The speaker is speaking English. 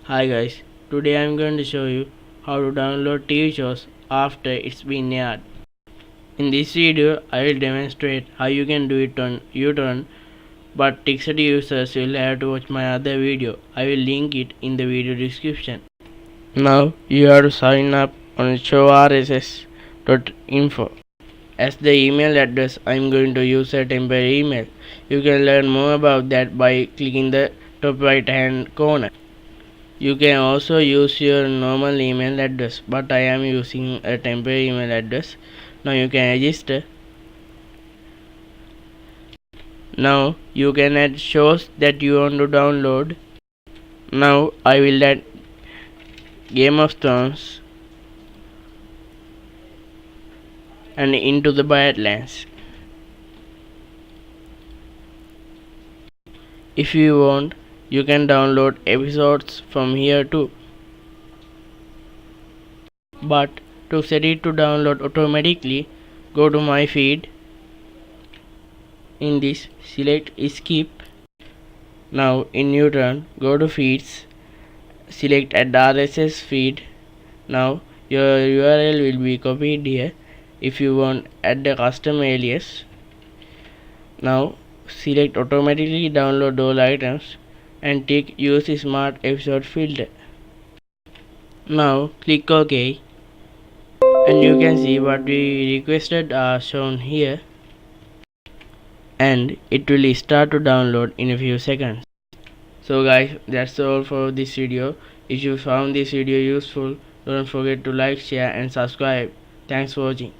Hi guys, today I am going to show you how to download TV shows after it's been aired. In this video, I will demonstrate how you can do it on µTorrent, but Tixati users will have to watch my other video. I will link it in the video description. Now you have to sign up on showRSS.info. As the email address, I am going to use a temporary email. You can learn more about that by clicking the top right hand corner. You can also use your normal email address, but I am using a temporary email address. Now you can register. Now you can add shows that you want to download. Now I will add Game of Thrones and Into the Badlands. If you want, you can download episodes from here too. But to set it to download automatically, go to my feed. In this, select skip. Now in µTorrent, go to feeds, select add RSS feed. Now your URL will be copied here. If you want, add a custom alias. Now select automatically download all items and tick use smart episode filter. Now click OK and you can see what we requested are shown here, and it will start to download in a few seconds. So guys, that's all for this video. If you found this video useful, don't forget to like, share and subscribe. Thanks for watching.